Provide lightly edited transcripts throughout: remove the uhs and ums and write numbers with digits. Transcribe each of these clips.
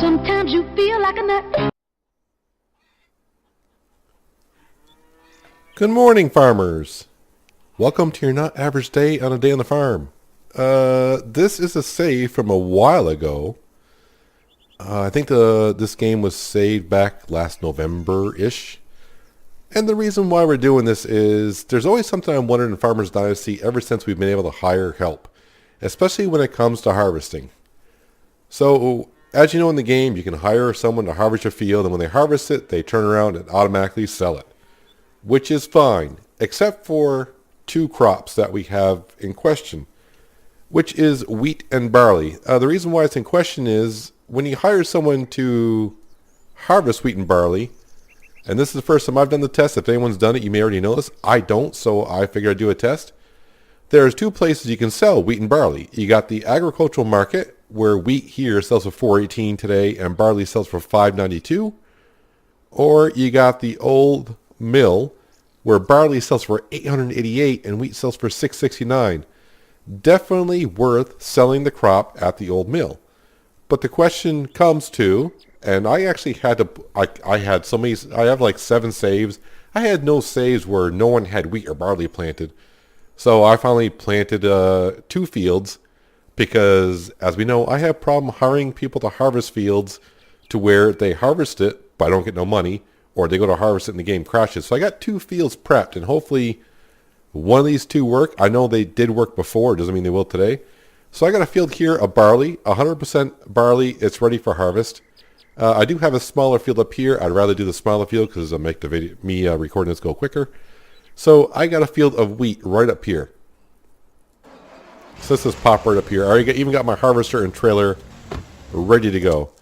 Sometimes you feel like a nut. Good morning, farmers. Welcome to your not average day on a day on the farm. This is a save from a while ago. I think this game was saved back last November-ish. And the reason why we're doing this is there's always something I'm wondering in Farmers Dynasty ever since we've been able to hire help, especially when it comes to harvesting. So, as you know in the game, you can hire someone to harvest your field, and when they harvest it, they turn around and automatically sell it, which is fine, except for two crops that we have in question, which is wheat and barley. The reason why it's in question is when you hire someone to harvest wheat and barley, and this is the first time I've done the test. If anyone's done it, you may already know this. I don't, so I figured I'd do a test. There's two places you can sell wheat and barley. You got the agricultural market, where wheat here sells for $4.18 today and barley sells for $5.92. Or you got the old mill, where barley sells for $888 and wheat sells for $6.69. Definitely worth selling the crop at the old mill. But the question comes to, and I actually had to, I had so many, I have like 7 saves. I had no saves where no one had wheat or barley planted. So I finally planted 2 fields because, as we know, I have a problem hiring people to harvest fields to where they harvest it, but I don't get no money, or they go to harvest it and the game crashes. So I got 2 fields prepped, and hopefully one of these 2 work. I know they did work before. It doesn't mean they will today. So I got a field here of barley, 100% barley. It's ready for harvest. I do have a smaller field up here. I'd rather do the smaller field because it'll make the video, recording this go quicker. So I got a field of wheat right up here. So this is pop right up here. I already even got my harvester and trailer ready to go.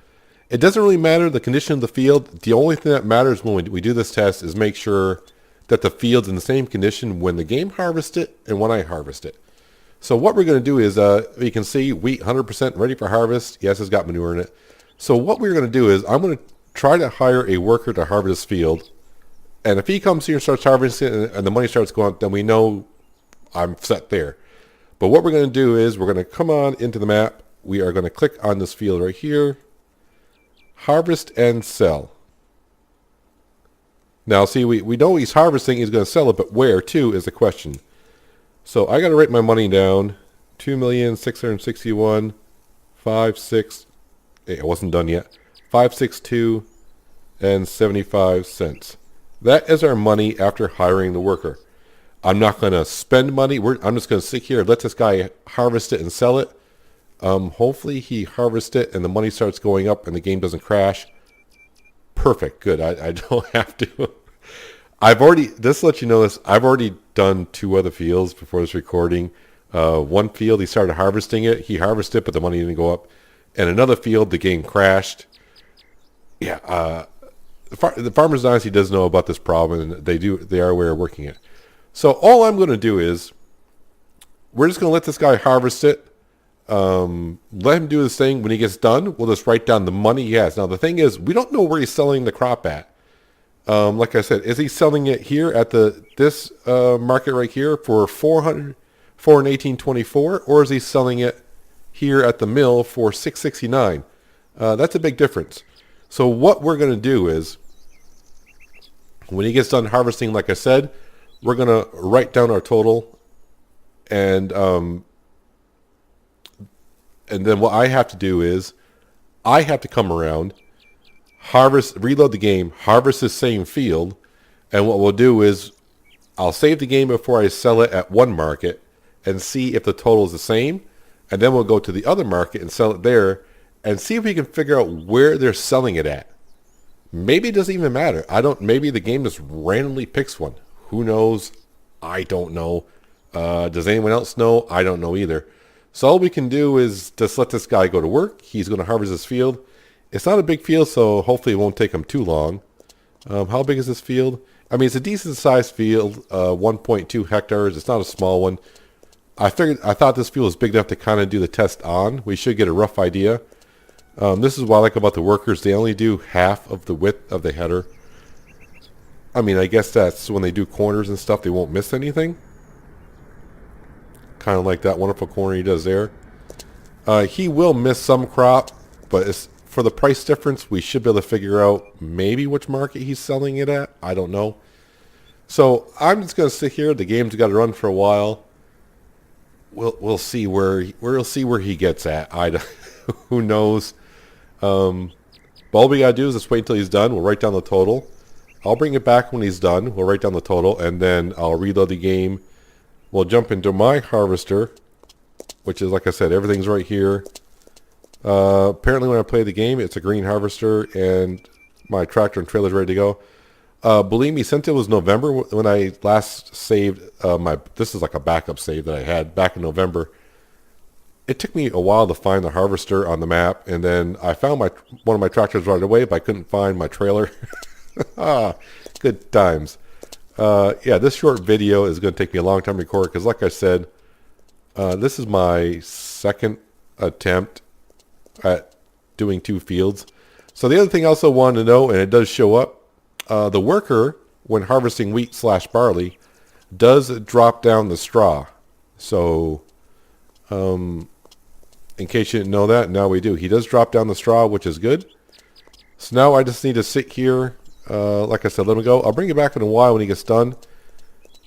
It doesn't really matter the condition of the field. The only thing that matters when we do this test is make sure that the field's in the same condition when the game harvests it and when I harvest it. So what we're going to do is, you can see wheat 100% ready for harvest. Yes, it's got manure in it. So what we're going to do is I'm going to try to hire a worker to harvest this field. And if he comes here and starts harvesting it and the money starts going up, then we know I'm set there. But what we're going to do is we're going to come on into the map. We are going to click on this field right here. Harvest and sell. Now see, we know he's harvesting, he's going to sell it, but where to is the question. So I got to write my money down. 2,661,560. It wasn't done yet. 562 and 75 cents. That is our money after hiring the worker. I'm not going to spend money. I'm just going to sit here and let this guy harvest it and sell it. Hopefully he harvests it and the money starts going up and the game doesn't crash. Perfect. Good. I don't have to. Just to let you know this, I've already done 2 other fields before this recording. One field, he started harvesting it. He harvested it, but the money didn't go up. And another field, the game crashed. Yeah, the Farmers Dynasty does know about this problem, and they are aware of working it. So all I'm going to do is, we're just going to let this guy harvest it. Let him do his thing. When he gets done, we'll just write down the money he has. Now the thing is, we don't know where he's selling the crop at. Like I said, is he selling it here at this market right here for $418.24, or is he selling it here at the mill for $669? That's a big difference. So what we're going to do is, when he gets done harvesting, like I said, we're going to write down our total, and then what I have to do is, I have to come around, reload the game, harvest this same field, and what we'll do is, I'll save the game before I sell it at one market, and see if the total is the same, and then we'll go to the other market and sell it there, and see if we can figure out where they're selling it at. Maybe it doesn't even matter. Maybe the game just randomly picks one. Who knows? I don't know. Does anyone else know? I don't know either. So all we can do is just let this guy go to work. He's going to harvest this field. It's not a big field, so hopefully it won't take him too long. How big is this field? I mean, it's a decent sized field, 1.2 hectares. It's not a small one. I thought this field was big enough to kind of do the test on. We should get a rough idea. This is what I like about the workers. They only do half of the width of the header. I mean, I guess that's when they do corners and stuff, they won't miss anything. Kind of like that wonderful corner he does there. He will miss some crop, but for the price difference, we should be able to figure out maybe which market he's selling it at. I don't know. So I'm just going to sit here. The game's got to run for a while. We'll see where he gets at. Who knows? All we gotta do is just wait until he's done. We'll write down the total. I'll bring it back when he's done. We'll write down the total, and then I'll reload the game. We'll jump into my harvester, which is, like I said, everything's right here. Apparently when I play the game, it's a green harvester, and my tractor and trailer's ready to go. Believe me, since it was November when I last saved this is like a backup save that I had back in November. It took me a while to find the harvester on the map, and then I found one of my tractors right away, but I couldn't find my trailer. Good times. Yeah, this short video is going to take me a long time to record because, like I said, this is my second attempt at doing 2 fields. So the other thing I also wanted to know, and it does show up, the worker, when harvesting wheat / barley, does drop down the straw. So in case you didn't know that, now we do. He does drop down the straw, which is good. So now I just need to sit here. Like I said, let him go. I'll bring it back in a while when he gets done.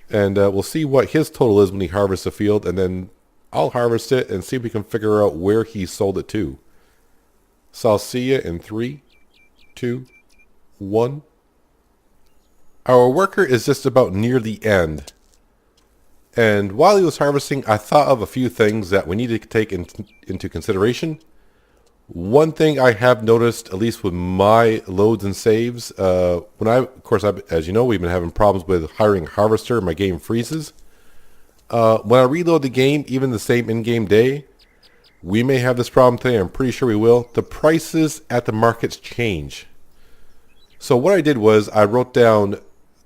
And we'll see what his total is when he harvests the field. And then I'll harvest it and see if we can figure out where he sold it to. So I'll see you in 3, 2, 1. Our worker is just about near the end. And while he was harvesting, I thought of a few things that we needed to take into consideration. One thing I have noticed, at least with my loads and saves, as you know, we've been having problems with hiring a harvester. My game freezes. When I reload the game, even the same in-game day, we may have this problem today. I'm pretty sure we will. The prices at the markets change. So what I did was I wrote down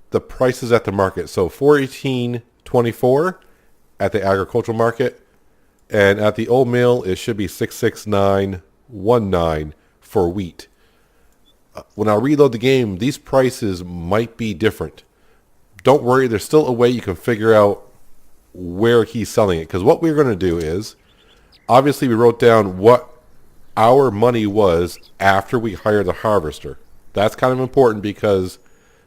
the prices at the market. So 418.24 at the agricultural market, and at the old mill it should be 669.19 for wheat. When I reload the game, these prices might be different. Don't worry, there's still a way you can figure out where he's selling it, because what we're going to do is, obviously we wrote down what our money was after we hired the harvester. That's kind of important because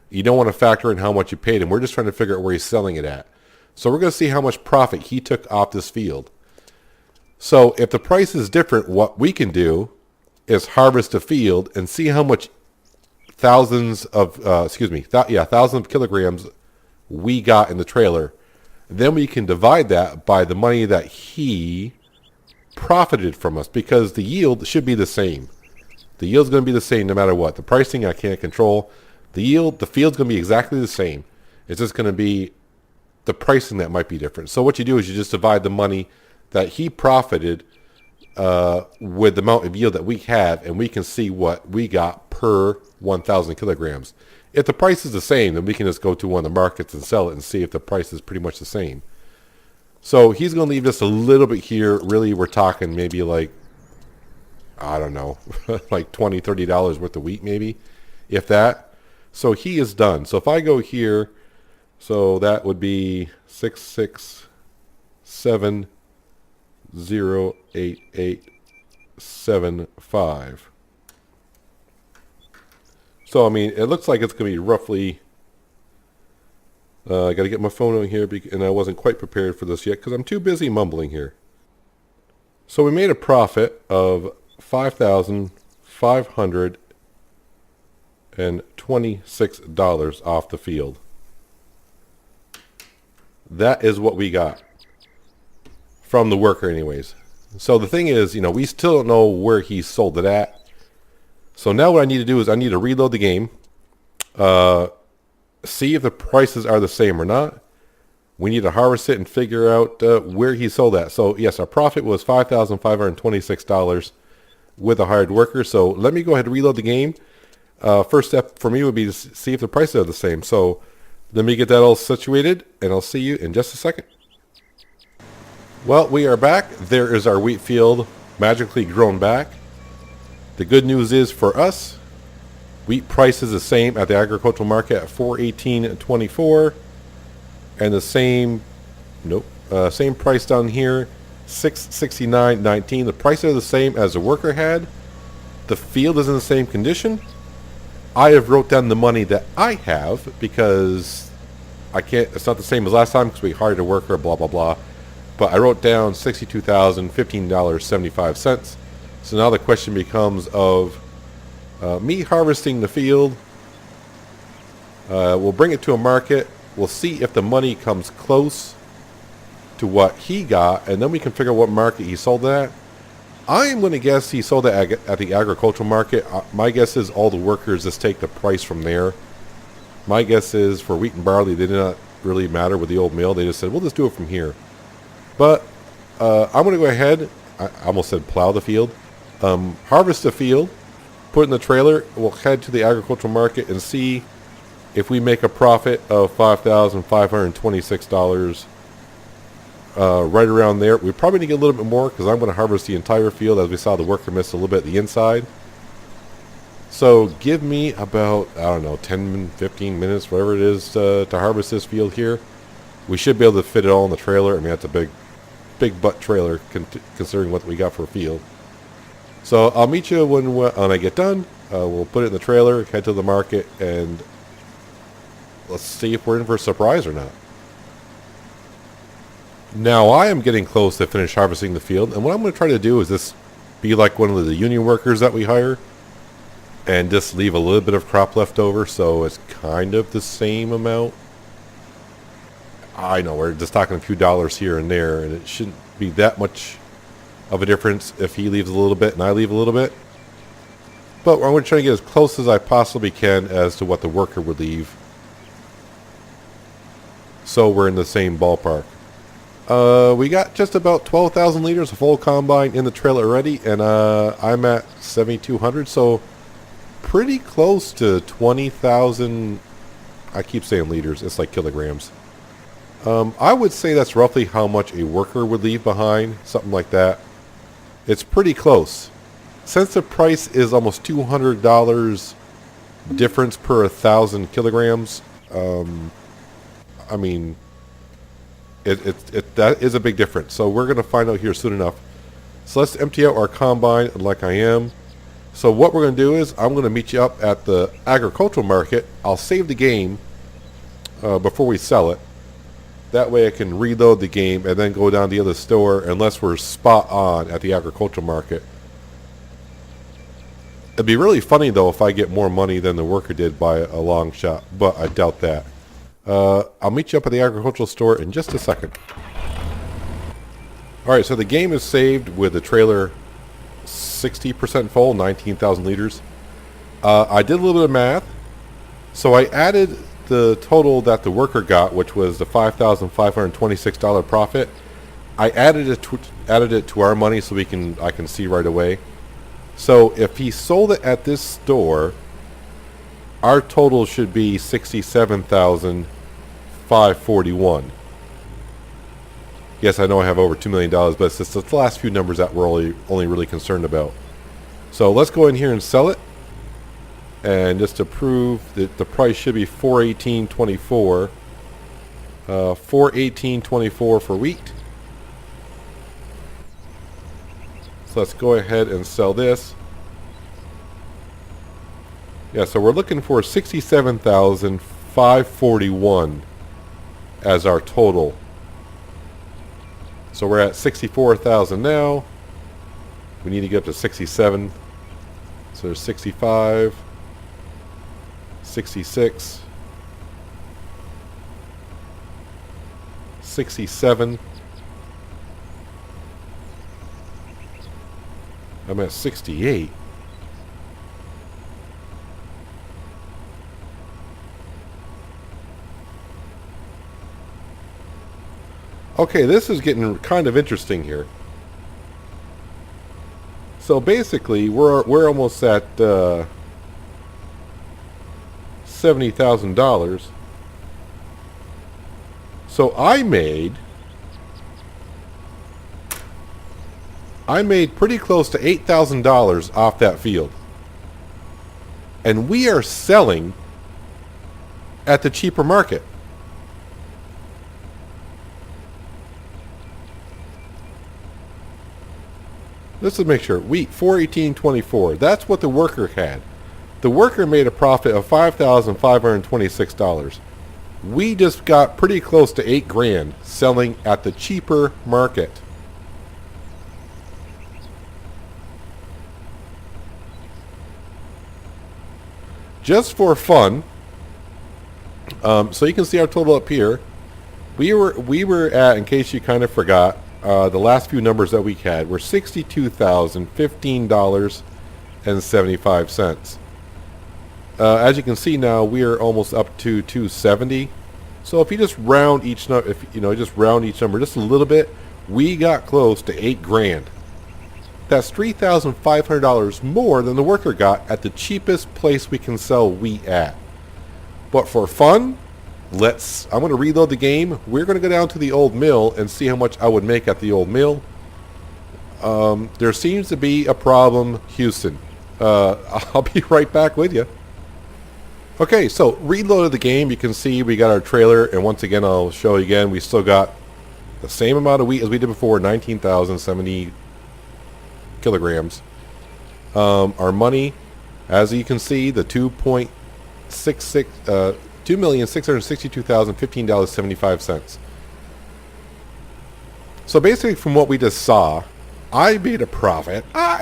you don't want to factor in how much you paid him. We're just trying to figure out where he's selling it at. So we're going to see how much profit he took off this field. So if the price is different, what we can do is harvest a field and see how much thousands of kilograms we got in the trailer. Then we can divide that by the money that he profited from us, because the yield should be the same. The yield's going to be the same no matter what. The pricing I can't control. The yield, the field's going to be exactly the same. It's just going to be the pricing that might be different. So what you do is you just divide the money that he profited with the amount of yield that we have, and we can see what we got per 1,000 kilograms. If the price is the same, then we can just go to one of the markets and sell it and see if the price is pretty much the same. So he's going to leave just a little bit here. Really, we're talking maybe like, I don't know, like $20, $30 worth of wheat maybe, if that. So he is done. So if I go here, so that would be 667,088,75. So I mean, it looks like it's going to be roughly. I got to get my phone on here, and I wasn't quite prepared for this yet because I'm too busy mumbling here. So we made a profit of $5,526 off the field. That is what we got from the worker anyways. So the thing is, we still don't know where he sold it at. So now what I need to do is I need to reload the game, see if the prices are the same or not. We need to harvest it and figure out where he sold at. So yes, our profit was $5,526 with a hired worker. So let me go ahead and reload the game. First step for me would be to see if the prices are the same. So let me get that all situated, and I'll see you in just a second. Well, we are back. There is our wheat field magically grown back. The good news is for us, wheat price is the same at the agricultural market at $418.24, and the same price down here, $669.19. The prices are the same as the worker had. the field is in the same condition, I have wrote down the money that I have because I can't. It's not the same as last time because we hired a worker. Blah blah blah. But I wrote down $62,015.75. So now the question becomes of me harvesting the field. We'll bring it to a market. We'll see if the money comes close to what he got, and then we can figure out what market he sold it at. I am going to guess he sold it at the agricultural market. My guess is all the workers just take the price from there. My guess is for wheat and barley, they did not really matter with the old mill. They just said, we'll just do it from here. But I'm going to go ahead. I almost said plow the field. Harvest the field. Put it in the trailer. We'll head to the agricultural market and see if we make a profit of $5,526. Right around there. We probably need to get a little bit more because I'm going to harvest the entire field. As we saw, the worker missed a little bit at the inside. So give me about, I don't know, 10, 15 minutes, whatever it is, to harvest this field here. We should be able to fit it all in the trailer. I mean, that's a big butt trailer considering what we got for a field. So I'll meet you when I get done. We'll put it in the trailer, head to the market, and let's see if we're in for a surprise or not. Now I am getting close to finish harvesting the field, and what I'm going to try to do is just be like one of the union workers that we hire and just leave a little bit of crop left over so it's kind of the same amount. I know we're just talking a few dollars here and there, and it shouldn't be that much of a difference if he leaves a little bit and I leave a little bit. But I'm going to try to get as close as I possibly can as to what the worker would leave, so we're in the same ballpark. We got just about 12,000 liters of full combine in the trailer already, and I'm at 7,200, so pretty close to 20,000. I keep saying liters, it's like kilograms. I would say that's roughly how much a worker would leave behind, something like that. It's pretty close. Since the price is almost $200 difference per 1,000 kilograms, I mean, that is a big difference. So we're going to find out here soon enough. So let's empty out our combine like I am. So what we're going to do is I'm going to meet you up at the agricultural market. I'll save the game before we sell it. That way I can reload the game and then go down to the other store unless we're spot on at the agricultural market. It'd be really funny though if I get more money than the worker did by a long shot, but I doubt that. I'll meet you up at the agricultural store in just a second. Alright, so the game is saved with the trailer 60% full, 19,000 liters. I did a little bit of math. So I added the total that the worker got, which was the $5,526 profit. I added it to our money so I can see right away. So if he sold it at this store, our total should be $67,541. Yes, I know I have over $2 million, but it's just the last few numbers that we're only really concerned about. So let's go in here and sell it. And just to prove that the price should be $418.24. $418.24 for wheat. So let's go ahead and sell this. Yeah, so we're looking for $67,541 as our total. So we're at 64,000 now. We need to get up to 67. So there's 65, 66, 67. I'm at 68. Okay, this is getting kind of interesting here. So basically, we're almost at $70,000. So I made pretty close to $8,000 off that field, and we are selling at the cheaper market. Let's just make sure. Wheat, 418.24. That's what the worker had. The worker made a profit of $5,526. We just got pretty close to $8,000 selling at the cheaper market. Just for fun, so you can see our total up here. We were at, in case you kind of forgot, the last few numbers that we had were $62,015.75. As you can see now, we are almost up to 270. So if you just round each number, just a little bit, we got close to $8,000. That's $3,500 more than the worker got at the cheapest place we can sell wheat at. But for fun, I'm going to reload the game. We're going to go down to the old mill and see how much I would make at the old mill. There seems to be a problem, Houston. I'll be right back with you. Okay, so reloaded the game. You can see we got our trailer, and once again, I'll show you again. We still got the same amount of wheat as we did before, 19,070 kilograms. Our money, as you can see, the $2,662,015.75. So basically, from what we just saw, I made a profit of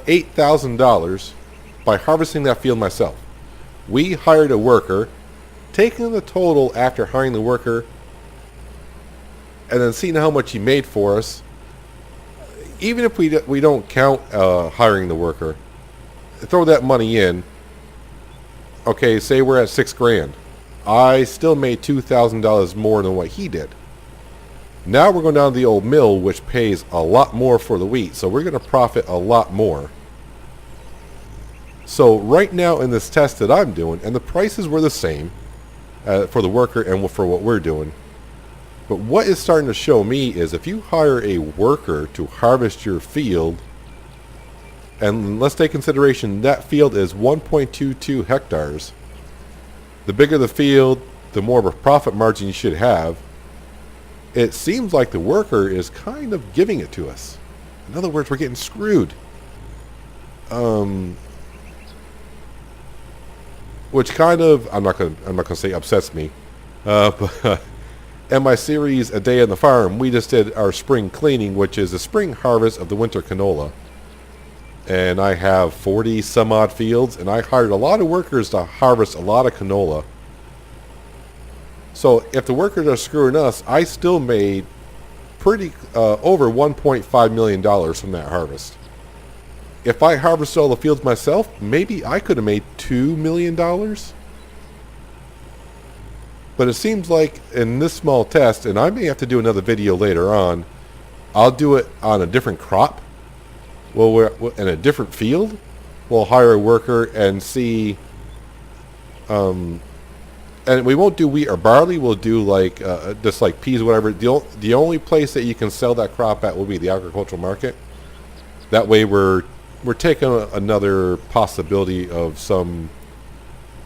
$8,000 by harvesting that field myself. We hired a worker, taking the total after hiring the worker, and then seeing how much he made for us. Even if we don't count hiring the worker, throw that money in. Okay, say we're at $6,000. I still made $2,000 more than what he did. Now we're going down to the old mill, which pays a lot more for the wheat, so we're going to profit a lot more. So right now in this test that I'm doing, and the prices were the same for the worker and for what we're doing, but what is starting to show me is if you hire a worker to harvest your field, and let's take consideration that field is 1.22 hectares. The bigger the field, the more of a profit margin you should have. It seems like the worker is kind of giving it to us. In other words, we're getting screwed. Which kind of, I'm not gonna say upsets me. But in my series A Day on the Farm, we just did our spring cleaning, which is the spring harvest of the winter canola. And I have 40 some odd fields, and I hired a lot of workers to harvest a lot of canola. So if the workers are screwing us, I still made pretty over $1.5 million from that harvest. If I harvested all the fields myself, maybe I could have made $2 million. But it seems like in this small test, and I may have to do another video later on, I'll do it on a different crop. Well, we're in a different field. We'll hire a worker and see. And we won't do wheat or barley. We'll do like just like peas, or whatever. The only place that you can sell that crop at will be the agricultural market. That way, we're taking another possibility of some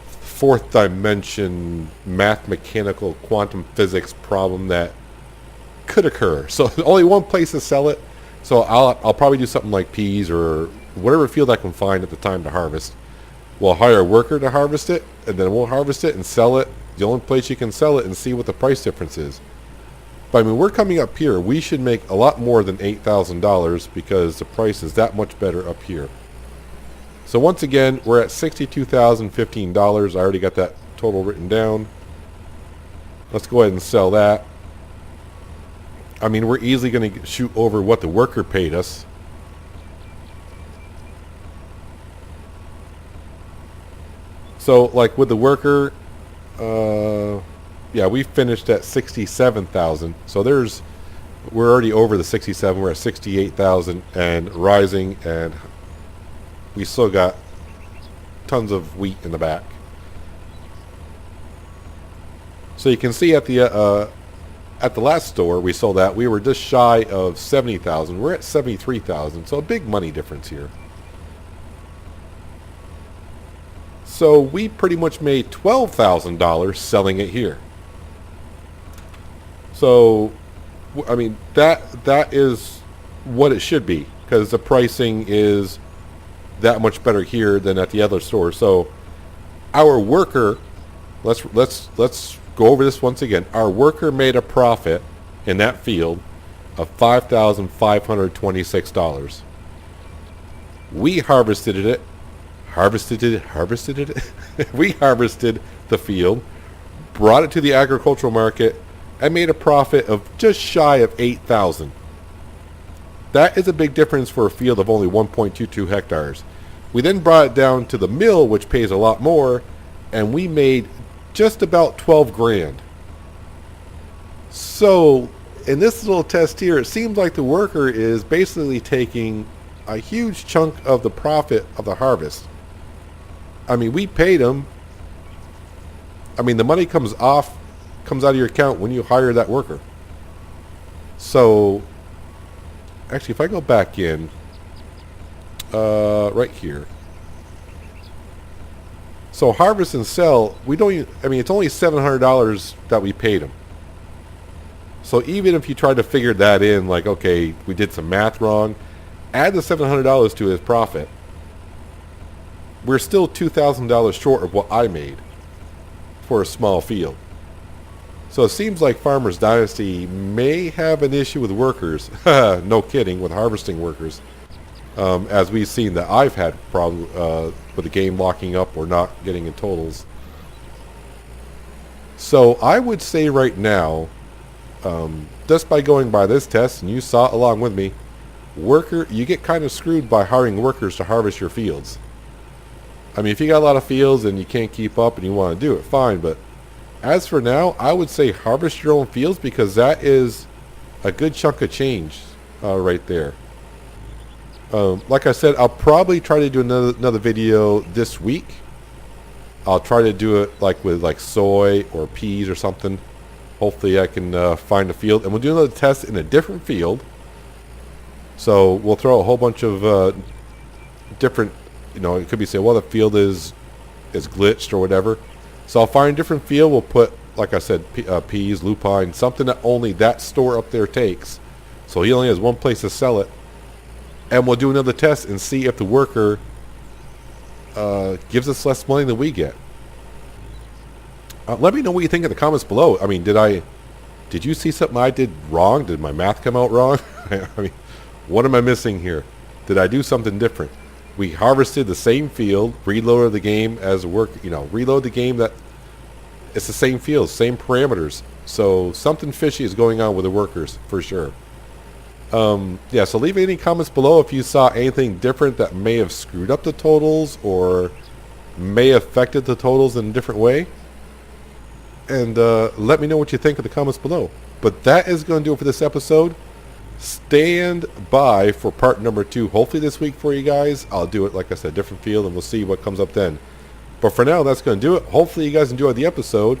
fourth dimension math, mechanical, quantum physics problem that could occur. So only one place to sell it. So I'll probably do something like peas or whatever field I can find at the time to harvest. We'll hire a worker to harvest it, and then we'll harvest it and sell it. The only place you can sell it and see what the price difference is. But I mean, we're coming up here. We should make a lot more than $8,000 because the price is that much better up here. So once again, we're at $62,015. I already got that total written down. Let's go ahead and sell that. I mean, we're easily going to shoot over what the worker paid us. So, like with the worker, yeah, we finished at 67,000. So we're already over the 67. We're at 68,000 and rising, and we still got tons of wheat in the back. So you can see at the last store we sold that, we were just shy of 70,000. We're at 73,000. So a big money difference here. So we pretty much made $12,000 selling it here. So, I mean, that is what it should be, because the pricing is that much better here than at the other store. So our worker, let's go over this once again. Our worker made a profit in that field of $5,526. We harvested it. We harvested the field, brought it to the agricultural market, and made a profit of just shy of $8,000. That is a big difference for a field of only 1.22 hectares. We then brought it down to the mill, which pays a lot more, and we made just about 12 grand. So in this little test here, it seems like the worker is basically taking a huge chunk of the profit of the harvest. I mean, we paid him. I mean, the money comes out of your account when you hire that worker. So actually, if I go back in, right here. So harvest and sell, we don't even, I mean, it's only $700 that we paid him. So even if you try to figure that in, like, okay, we did some math wrong, add the $700 to his profit, we're still $2,000 short of what I made for a small field. So it seems like Farmers Dynasty may have an issue with workers. No kidding, with harvesting workers. As we've seen that I've had problems with the game locking up or not getting in totals. So I would say right now, just by going by this test, and you saw it along with me, you get kind of screwed by hiring workers to harvest your fields. I mean, if you got a lot of fields and you can't keep up and you want to do it, fine. But as for now, I would say harvest your own fields, because that is a good chunk of change right there. Like I said, I'll probably try to do another video this week. I'll try to do it like with soy or peas or something. Hopefully I can find a field, and we'll do another test in a different field. So we'll throw a whole bunch of different, it could be saying, well, the field is glitched or whatever. So I'll find a different field. We'll put, like I said, peas, lupine, something that only that store up there takes. So he only has one place to sell it. And we'll do another test and see if the worker gives us less money than we get. Let me know what you think in the comments below. I mean, did you see something I did wrong? Did my math come out wrong? I mean, what am I missing here? Did I do something different? We harvested the same field, reloaded the game as reload the game that it's the same field, same parameters. So something fishy is going on with the workers for sure. Yeah, so leave any comments below if you saw anything different that may have screwed up the totals or may have affected the totals in a different way. And let me know what you think in the comments below. But that is going to do it for this episode. Stand by for part number 2, hopefully this week for you guys. I'll do it, like I said, different field, and we'll see what comes up then. But for now, that's going to do it. Hopefully you guys enjoyed the episode.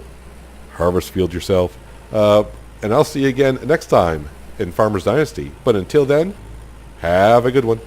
Harvest field yourself. And I'll see you again next time in Farmers Dynasty. But until then, have a good one.